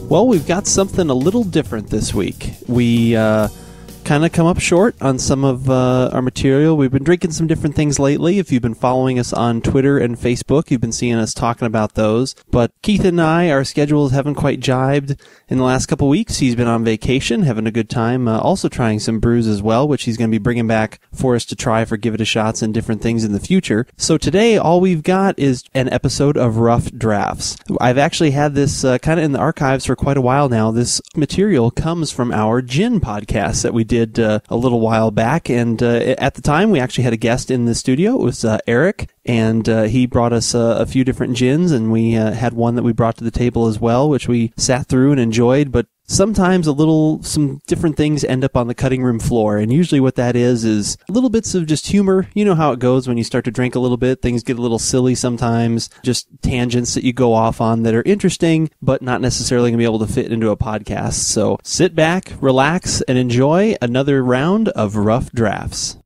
Well, we've got something a little different this week. We kind of come up short on some of our material. We've been drinking some different things lately. If you've been following us on Twitter and Facebook, you've been seeing us talking about those. But Keith and I, our schedules haven't quite jibed in the last couple weeks. He's been on vacation, having a good time, also trying some brews as well, which he's going to be bringing back for us to try for Give It a Shots and different things in the future. So today, all we've got is an episode of Rough Drafts. I've actually had this kind of in the archives for quite a while now. This material comes from our gin podcast that we did a little while back, and at the time we actually had a guest in the studio. It was Eric, and he brought us a few different gins, and we had one that we brought to the table as well, which we sat through and enjoyed. But sometimes some different things end up on the cutting room floor, and usually what that is little bits of just humor. You know how it goes when you start to drink a little bit. Things get a little silly sometimes, just tangents that you go off on that are interesting, but not necessarily going to be able to fit into a podcast. So sit back, relax, and enjoy another round of Rough Drafts.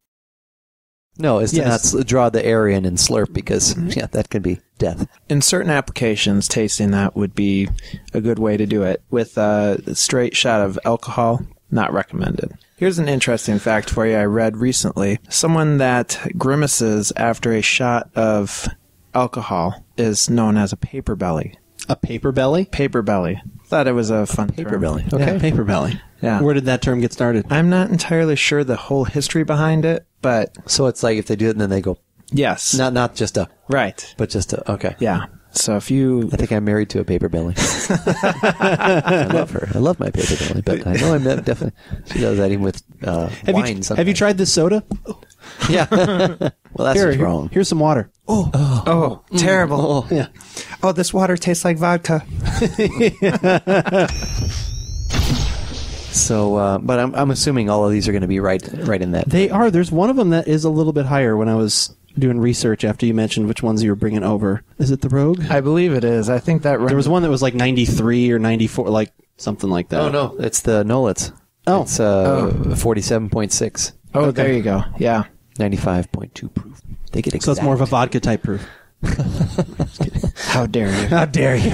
No, it's to not draw the air in and slurp because, that could be death. In certain applications, tasting that would be a good way to do it. With a straight shot of alcohol, not recommended. Here's an interesting fact for you I read recently. Someone that grimaces after a shot of alcohol is known as a paper belly. A paper belly? Paper belly. Thought it was a fun paper term. belly. Okay, yeah. Paper belly. Yeah. Where did that term get started? I'm not entirely sure the whole history behind it, but... So it's like if they do it and then they go... Yes. Not just a... Right. But just a... Okay. Yeah. So if you... I think I'm married to a paper belly. I love her. I love my paper belly, but I know I'm definitely... She does that even with wine sometimes. Have you tried this soda? Yeah. Well, that's just wrong. Here's some water. Oh, terrible. Yeah. Oh, this water tastes like vodka. So, but I'm assuming all of these are going to be right in that. They are. There's one of them that is a little bit higher when I was doing research after you mentioned which ones you were bringing over. Is it the Rogue? I believe it is. I think that... There was one that was like 93 or 94, like something like that. Oh, no. It's the Nolitz. Oh. It's 47.6. Oh, Okay. There you go. Yeah. 95.2 proof. They get exact. So it's more of a vodka type proof. How dare you? How dare you,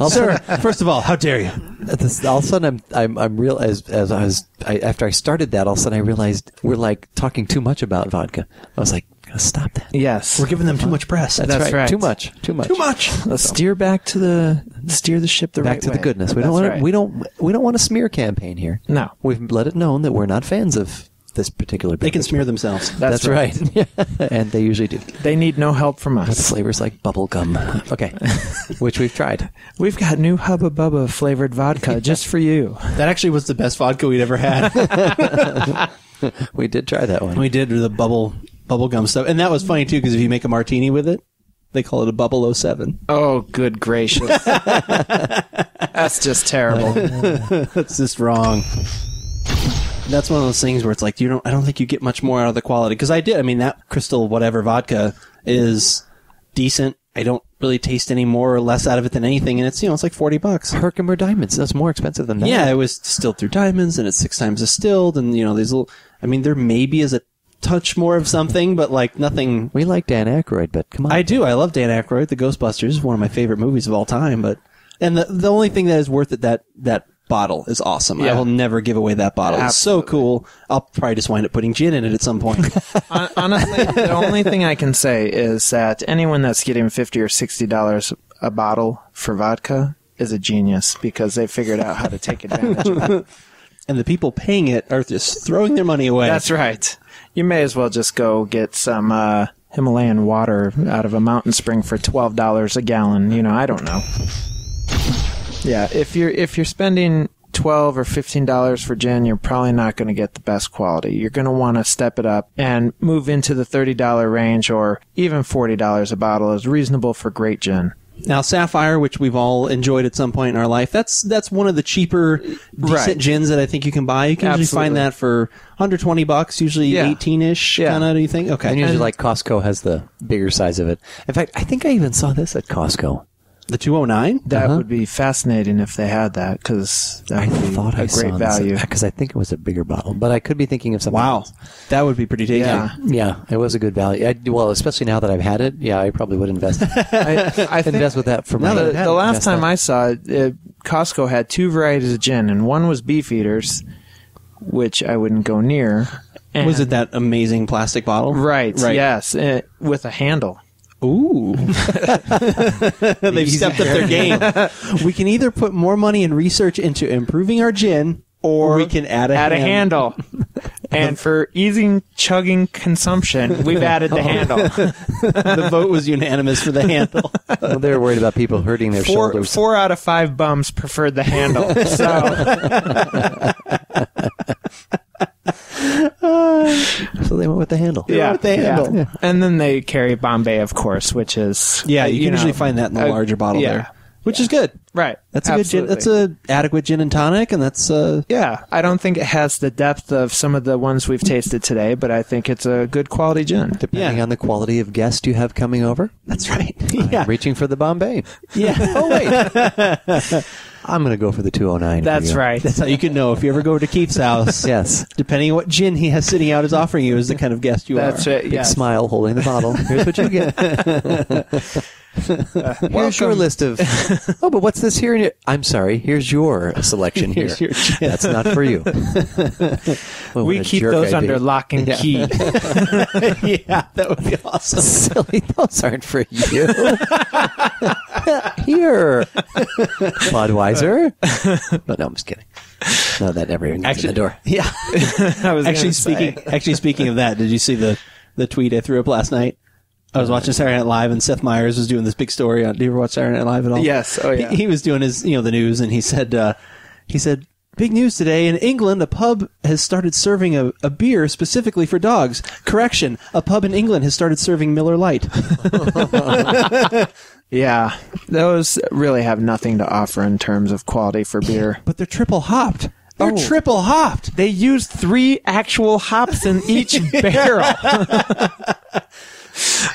sir? First of all, how dare you? All of a sudden, I'm real after I started that. All of a sudden, I realized we're like talking too much about vodka. I was like, gotta stop that. Yes, we're giving them too much press. That's right. Too much. Let's steer the ship the right way. Back to the goodness. We don't want a smear campaign here. No, we've let it known that we're not fans of this particular beverage. They can smear themselves. That's right. And they usually do. They need no help from us. With flavors like bubble gum. Okay. Which we've tried. We've got new Hubba Bubba flavored vodka just for you. That actually was the best vodka we'd ever had. We did try that one. We did the bubble gum stuff. And that was funny, too, because if you make a martini with it, they call it a Bubble 07. Oh, good gracious. That's just terrible. That's just wrong. That's one of those things where it's like, I don't think you get much more out of the quality. Because I did. I mean, that Crystal whatever vodka is decent. I don't really taste any more or less out of it than anything. And it's, it's like $40. Herkimer Diamonds. That's more expensive than that. Yeah, it was distilled through diamonds and it's 6 times distilled. And, these little, there maybe is a touch more of something, but like nothing. We like Dan Aykroyd, but come on. I do. I love Dan Aykroyd. The Ghostbusters is one of my favorite movies of all time. And the only thing that is worth it, that bottle is awesome. Yeah. I will never give away that bottle. Absolutely. It's so cool. I'll probably just wind up putting gin in it at some point. Honestly, the only thing I can say is that anyone that's getting $50 or $60 a bottle for vodka is a genius because they figured out how to take advantage of it. And the people paying it are just throwing their money away. That's right. You may as well just go get some Himalayan water out of a mountain spring for $12 a gallon. I don't know. Yeah, if you're spending $12 or $15 for gin, you're probably not going to get the best quality. You're going to want to step it up and move into the $30 range, or even $40 a bottle is reasonable for great gin. Now, Sapphire, which we've all enjoyed at some point in our life, that's one of the cheaper, decent gins that I think you can buy. You can usually find that for under $20, usually 18-ish, kind of, do you think? Okay. And usually, like, Costco has the bigger size of it. In fact, I think I even saw this at Costco. The 209? That would be fascinating if they had that, because that would be a great value. Because I think it was a bigger bottle, but I could be thinking of something else. That would be pretty tasty. Yeah, it was a good value. Well, especially now that I've had it, I probably would invest. I think invest with that for my. The last time I saw it, Costco had 2 varieties of gin, and one was Beefeaters, which I wouldn't go near. And Was it that amazing plastic bottle? Right. Yes, with a handle. Ooh. They've stepped up their game. We can either put more money and research into improving our gin, or we can add a handle. And for easy chugging consumption, we've added the handle. The vote was unanimous for the handle. Well, they're worried about people hurting their shoulders. 4 out of 5 bums preferred the handle. So they went with the handle. Yeah. And then they carry Bombay, of course, which is... Yeah, you can usually find that in the larger bottle there. Which is good. Right. That's a good gin. That's an adequate gin and tonic, and that's... Yeah, I don't think it has the depth of some of the ones we've tasted today, but I think it's a good quality gin. Depending on the quality of guest you have coming over. That's right. I'm reaching for the Bombay. Yeah. Oh, wait. I'm going to go for the 209. That's right. That's how you can know if you ever go to Keith's house. Yes. Depending on what gin he has sitting out is offering you is the kind of guest you are. That's it. Big smile holding the bottle. Here's what you get. Here's your list of... Oh, but what's this here? I'm sorry. Here's your selection here. Here's your gin. That's not for you. Well, we keep those under lock and key. Yeah, that would be awesome. Silly. Those aren't for you. Here. Budweiser. But no, I'm just kidding. No, that never even gets in the door. Yeah. Actually, speaking of that, did you see the tweet I threw up last night? I was watching Saturday Night Live, and Seth Meyers was doing this big story on. Do you ever watch Saturday Night Live at all? Yes. Oh, yeah. He was doing his, the news, and he said, big news today. In England, a pub has started serving a beer specifically for dogs. Correction, a pub in England has started serving Miller Lite. Yeah. Those really have nothing to offer in terms of quality for beer. But they're triple hopped. They're triple hopped. They used 3 actual hops in each barrel.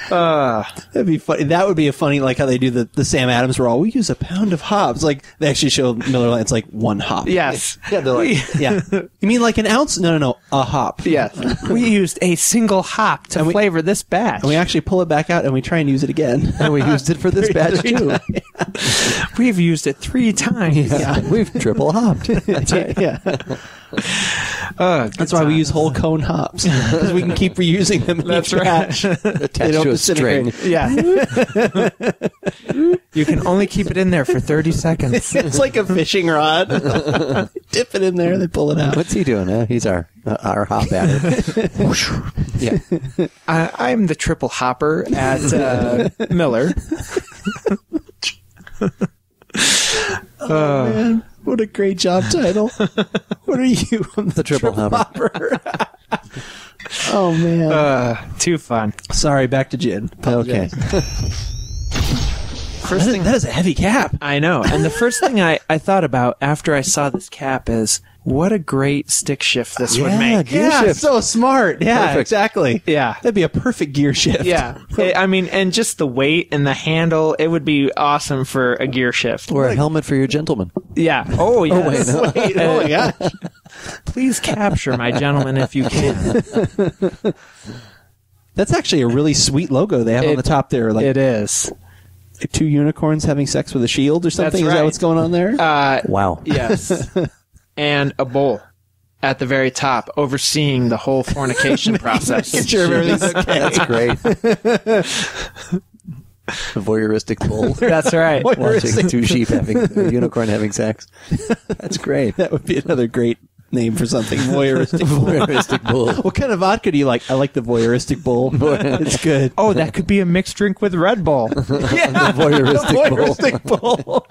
That'd be funny. That would be a funny, like how they do the Sam Adams roll. We use a pound of hops. Like they actually show Miller Lite. It's like 1 hop. Yes. Yeah. They're like, yeah. You mean like an ounce? No. A hop. Yes. We used a single hop to flavor this batch. And we actually pull it back out and we try and use it again. And we used it for this batch too. We've used it 3 times. Yeah. We've triple hopped. That's right. Yeah. That's why we use whole cone hops, because we can keep reusing them in each batch. Attached to a string. Yeah. You can only keep it in there for 30 seconds. It's like a fishing rod. Dip it in there, they pull it out. What's he doing? He's our hop adder. Yeah. I'm the triple hopper at Miller. Oh, man. What a great job title. What are you? I'm the triple hopper. Oh, man. Too fun. Sorry, back to gin. Okay. First thing, that is a heavy cap. I know. And the first thing I thought about after I saw this cap is, what a great stick shift this would make. Gear shift. So smart. Yeah, Perfect. Exactly. Yeah. That'd be a perfect gear shift. Yeah. I mean, and just the weight and the handle, it would be awesome for a gear shift. Or a helmet for your gentleman. Yeah. Oh, yes. Oh, wait, oh my gosh. Please capture my gentleman if you can. That's actually a really sweet logo they have on the top there. Like it is. Like 2 unicorns having sex with a shield or something. That's Is that right. what's going on there? Wow. Yes. And a bowl at the very top, overseeing the whole fornication process. Making sure everything's okay. That's great. A voyeuristic bull. That's right. Watching 2 sheep having a unicorn having sex. That's great. That would be another great name for something. Voyeuristic bull. Voyeuristic bull. What kind of vodka do you like? I like the voyeuristic bull. It's good. Oh, that could be a mixed drink with Red Bull. Yeah, the voyeuristic bull.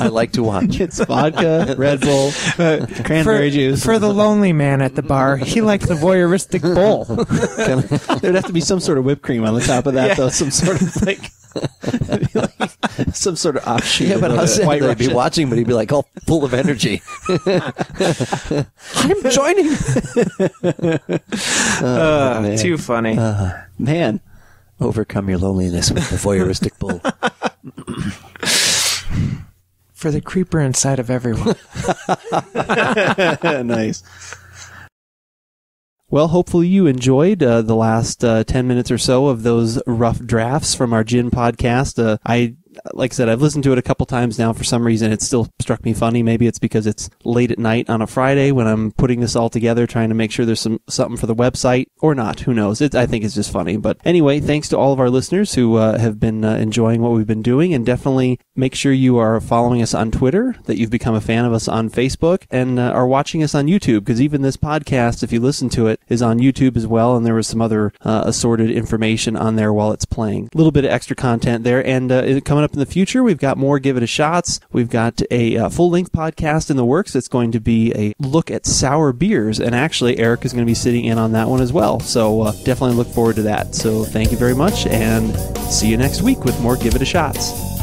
I like to watch. It's vodka, Red Bull, cranberry juice. For the lonely man at the bar, he likes the voyeuristic bowl. There'd have to be some sort of whipped cream on the top of that, though. Some sort of like some sort of offshoot. Yeah, but of how sad White would he be Russian. watching, but he'd be like all full of energy. I'm joining. Man. Too funny. Man. Overcome your loneliness with the voyeuristic bull. For the creeper inside of everyone. Nice. Well, hopefully you enjoyed the last 10 minutes or so of those rough drafts from our gin podcast. Like I said, I've listened to it a couple times now. For some reason, it still struck me funny. Maybe it's because it's late at night on a Friday when I'm putting this all together, trying to make sure there's something for the website, or not. Who knows? I think it's just funny. But anyway, thanks to all of our listeners who have been enjoying what we've been doing, and definitely make sure you are following us on Twitter, that you've become a fan of us on Facebook, and are watching us on YouTube, because even this podcast, if you listen to it, is on YouTube as well, and there was some other assorted information on there while it's playing. A little bit of extra content there, and coming up in the future, we've got more Give It a Shots. We've got a full-length podcast in the works. It's going to be a look at sour beers, and actually Eric is going to be sitting in on that one as well. So definitely look forward to that. So thank you very much, and see you next week with more Give It a Shots.